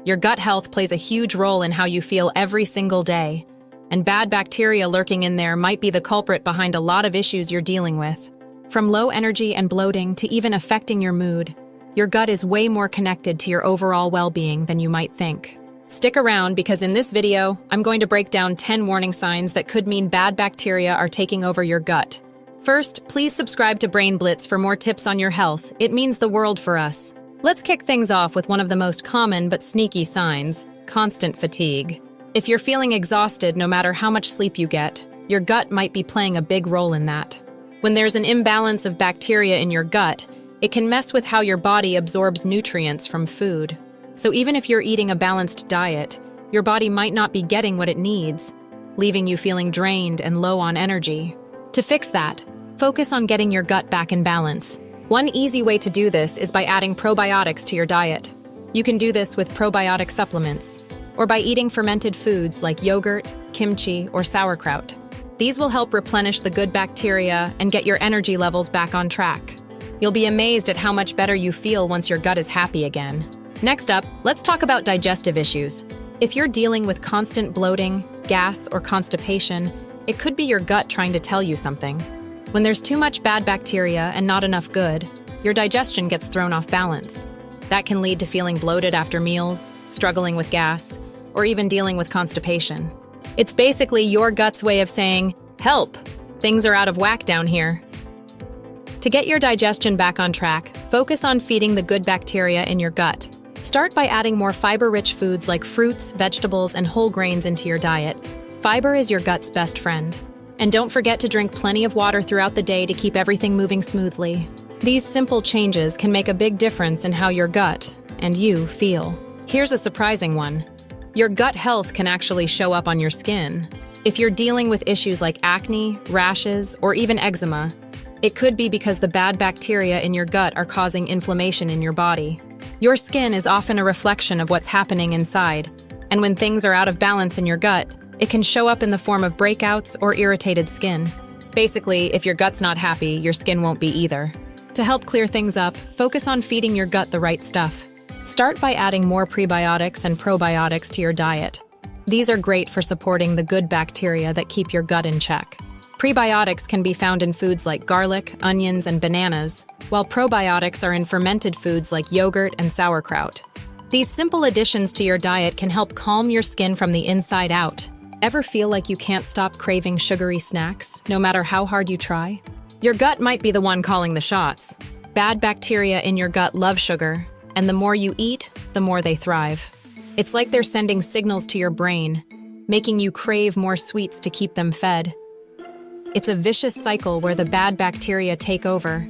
Your gut health plays a huge role in how you feel every single day, and bad bacteria lurking in there might be the culprit behind a lot of issues you're dealing with. From low energy and bloating to even affecting your mood, your gut is way more connected to your overall well-being than you might think. Stick around because in this video, I'm going to break down 10 warning signs that could mean bad bacteria are taking over your gut. First, please subscribe to Brain Blitz for more tips on your health. It means the world for us. Let's kick things off with one of the most common but sneaky signs: constant fatigue. If you're feeling exhausted no matter how much sleep you get, your gut might be playing a big role in that. When there's an imbalance of bacteria in your gut, it can mess with how your body absorbs nutrients from food. So even if you're eating a balanced diet, your body might not be getting what it needs, leaving you feeling drained and low on energy. To fix that, focus on getting your gut back in balance. One easy way to do this is by adding probiotics to your diet. You can do this with probiotic supplements, or by eating fermented foods like yogurt, kimchi, or sauerkraut. These will help replenish the good bacteria and get your energy levels back on track. You'll be amazed at how much better you feel once your gut is happy again. Next up, let's talk about digestive issues. If you're dealing with constant bloating, gas, or constipation, it could be your gut trying to tell you something. When there's too much bad bacteria and not enough good, your digestion gets thrown off balance. That can lead to feeling bloated after meals, struggling with gas, or even dealing with constipation. It's basically your gut's way of saying, "Help! Things are out of whack down here." To get your digestion back on track, focus on feeding the good bacteria in your gut. Start by adding more fiber-rich foods like fruits, vegetables, and whole grains into your diet. Fiber is your gut's best friend. And don't forget to drink plenty of water throughout the day to keep everything moving smoothly. These simple changes can make a big difference in how your gut and you feel. Here's a surprising one. Your gut health can actually show up on your skin. If you're dealing with issues like acne, rashes, or even eczema, it could be because the bad bacteria in your gut are causing inflammation in your body. Your skin is often a reflection of what's happening inside, and when things are out of balance in your gut, it can show up in the form of breakouts or irritated skin. Basically, if your gut's not happy, your skin won't be either. To help clear things up, focus on feeding your gut the right stuff. Start by adding more prebiotics and probiotics to your diet. These are great for supporting the good bacteria that keep your gut in check. Prebiotics can be found in foods like garlic, onions, and bananas, while probiotics are in fermented foods like yogurt and sauerkraut. These simple additions to your diet can help calm your skin from the inside out. Ever feel like you can't stop craving sugary snacks, no matter how hard you try? Your gut might be the one calling the shots. Bad bacteria in your gut love sugar, and the more you eat, the more they thrive. It's like they're sending signals to your brain, making you crave more sweets to keep them fed. It's a vicious cycle where the bad bacteria take over,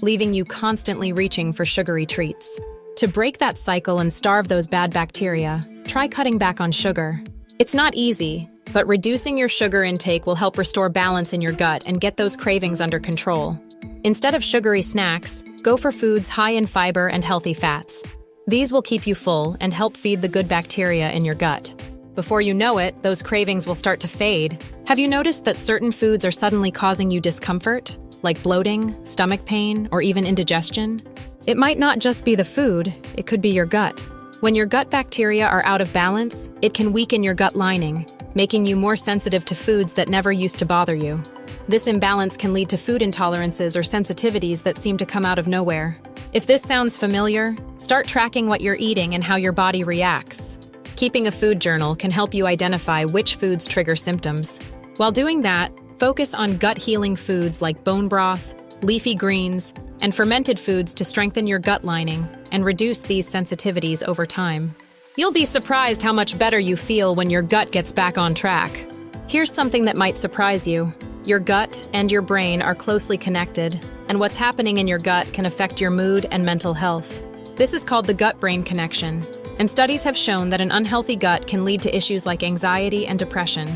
leaving you constantly reaching for sugary treats. To break that cycle and starve those bad bacteria, try cutting back on sugar. It's not easy, but reducing your sugar intake will help restore balance in your gut and get those cravings under control. Instead of sugary snacks, go for foods high in fiber and healthy fats. These will keep you full and help feed the good bacteria in your gut. Before you know it, those cravings will start to fade. Have you noticed that certain foods are suddenly causing you discomfort, like bloating, stomach pain, or even indigestion? It might not just be the food, it could be your gut. When your gut bacteria are out of balance, it can weaken your gut lining, making you more sensitive to foods that never used to bother you. This imbalance can lead to food intolerances or sensitivities that seem to come out of nowhere. If this sounds familiar, start tracking what you're eating and how your body reacts. Keeping a food journal can help you identify which foods trigger symptoms. While doing that, focus on gut-healing foods like bone broth, leafy greens, and fermented foods to strengthen your gut lining and reduce these sensitivities over time. You'll be surprised how much better you feel when your gut gets back on track. Here's something that might surprise you. Your gut and your brain are closely connected, and what's happening in your gut can affect your mood and mental health. This is called the gut-brain connection, and studies have shown that an unhealthy gut can lead to issues like anxiety and depression.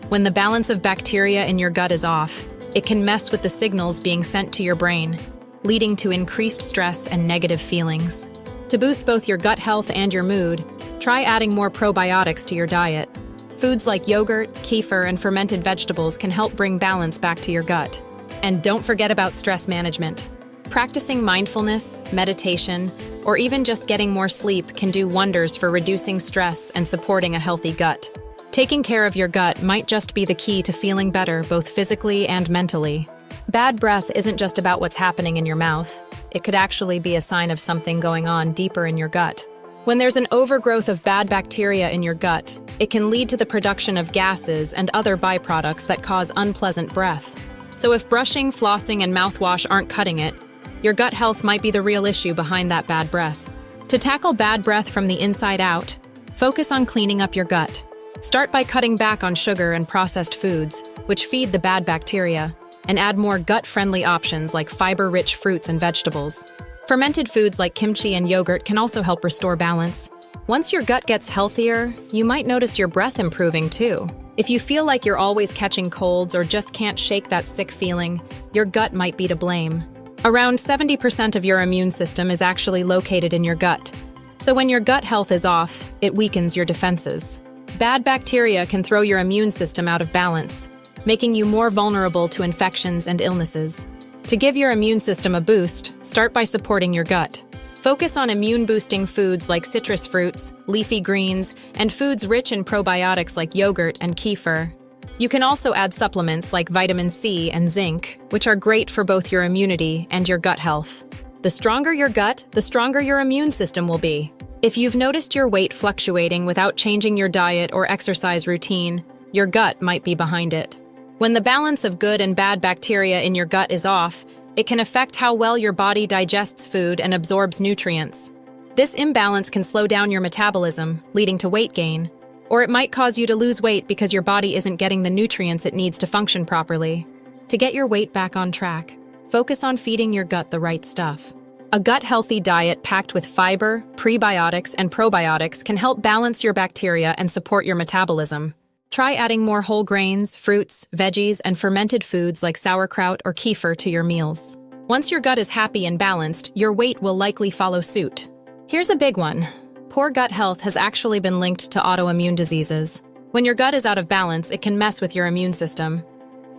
When the balance of bacteria in your gut is off, it can mess with the signals being sent to your brain, leading to increased stress and negative feelings. To boost both your gut health and your mood, try adding more probiotics to your diet. Foods like yogurt, kefir, and fermented vegetables can help bring balance back to your gut. And don't forget about stress management. Practicing mindfulness, meditation, or even just getting more sleep can do wonders for reducing stress and supporting a healthy gut. Taking care of your gut might just be the key to feeling better both physically and mentally. Bad breath isn't just about what's happening in your mouth. It could actually be a sign of something going on deeper in your gut. When there's an overgrowth of bad bacteria in your gut, it can lead to the production of gases and other byproducts that cause unpleasant breath. So if brushing, flossing, and mouthwash aren't cutting it, your gut health might be the real issue behind that bad breath. To tackle bad breath from the inside out, focus on cleaning up your gut. Start by cutting back on sugar and processed foods, which feed the bad bacteria, and add more gut-friendly options like fiber-rich fruits and vegetables. Fermented foods like kimchi and yogurt can also help restore balance. Once your gut gets healthier, you might notice your breath improving too. If you feel like you're always catching colds or just can't shake that sick feeling, your gut might be to blame. Around 70% of your immune system is actually located in your gut. So when your gut health is off, it weakens your defenses. Bad bacteria can throw your immune system out of balance, making you more vulnerable to infections and illnesses. To give your immune system a boost, start by supporting your gut. Focus on immune-boosting foods like citrus fruits, leafy greens, and foods rich in probiotics like yogurt and kefir. You can also add supplements like vitamin C and zinc, which are great for both your immunity and your gut health. The stronger your gut, the stronger your immune system will be. If you've noticed your weight fluctuating without changing your diet or exercise routine, your gut might be behind it. When the balance of good and bad bacteria in your gut is off, it can affect how well your body digests food and absorbs nutrients. This imbalance can slow down your metabolism, leading to weight gain. Or it might cause you to lose weight because your body isn't getting the nutrients it needs to function properly. To get your weight back on track, focus on feeding your gut the right stuff. A gut-healthy diet packed with fiber, prebiotics, and probiotics can help balance your bacteria and support your metabolism. Try adding more whole grains, fruits, veggies, and fermented foods like sauerkraut or kefir to your meals. Once your gut is happy and balanced, your weight will likely follow suit. Here's a big one. Poor gut health has actually been linked to autoimmune diseases. When your gut is out of balance, it can mess with your immune system,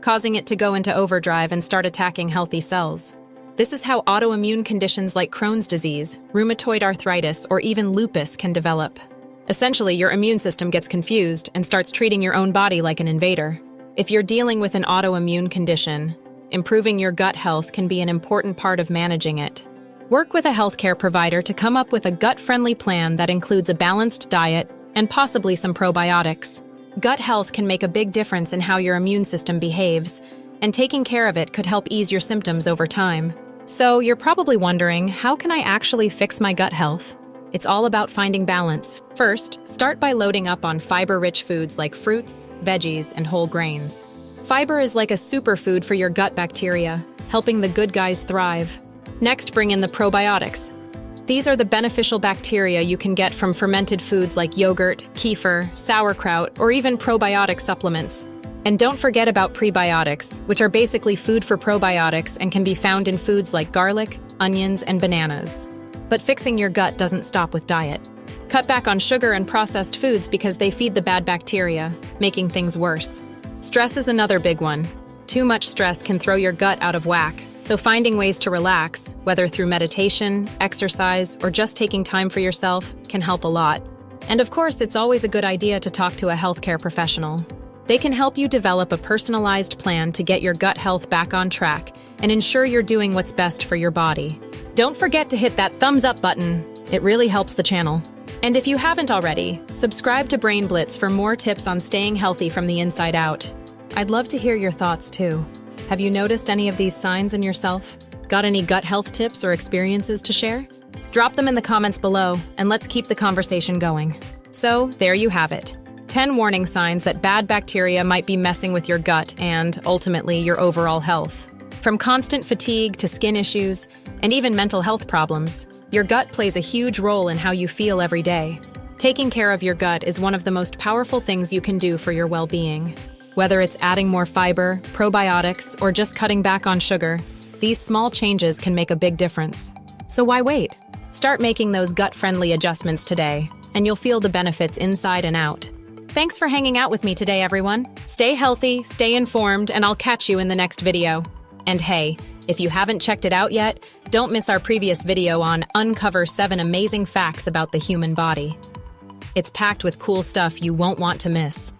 causing it to go into overdrive and start attacking healthy cells. This is how autoimmune conditions like Crohn's disease, rheumatoid arthritis, or even lupus can develop. Essentially, your immune system gets confused and starts treating your own body like an invader. If you're dealing with an autoimmune condition, improving your gut health can be an important part of managing it. Work with a healthcare provider to come up with a gut-friendly plan that includes a balanced diet and possibly some probiotics. Gut health can make a big difference in how your immune system behaves, and taking care of it could help ease your symptoms over time. So, you're probably wondering, how can I actually fix my gut health? It's all about finding balance. First, start by loading up on fiber-rich foods like fruits, veggies, and whole grains. Fiber is like a superfood for your gut bacteria, helping the good guys thrive. Next, bring in the probiotics. These are the beneficial bacteria you can get from fermented foods like yogurt, kefir, sauerkraut, or even probiotic supplements. And don't forget about prebiotics, which are basically food for probiotics and can be found in foods like garlic, onions, and bananas. But fixing your gut doesn't stop with diet. Cut back on sugar and processed foods because they feed the bad bacteria, making things worse. Stress is another big one. Too much stress can throw your gut out of whack, so finding ways to relax, whether through meditation, exercise, or just taking time for yourself, can help a lot. And of course, it's always a good idea to talk to a healthcare professional. They can help you develop a personalized plan to get your gut health back on track and ensure you're doing what's best for your body. Don't forget to hit that thumbs up button. It really helps the channel. And if you haven't already, subscribe to Brain Blitz for more tips on staying healthy from the inside out. I'd love to hear your thoughts too. Have you noticed any of these signs in yourself? Got any gut health tips or experiences to share? Drop them in the comments below, and let's keep the conversation going. So, there you have it. 10 warning signs that bad bacteria might be messing with your gut and, ultimately, your overall health. From constant fatigue to skin issues, and even mental health problems, your gut plays a huge role in how you feel every day. Taking care of your gut is one of the most powerful things you can do for your well-being. Whether it's adding more fiber, probiotics, or just cutting back on sugar, these small changes can make a big difference. So why wait? Start making those gut-friendly adjustments today, and you'll feel the benefits inside and out. Thanks for hanging out with me today, everyone. Stay healthy, stay informed, and I'll catch you in the next video. And hey, if you haven't checked it out yet, don't miss our previous video on Uncover 7 Amazing Facts About the Human Body. It's packed with cool stuff you won't want to miss.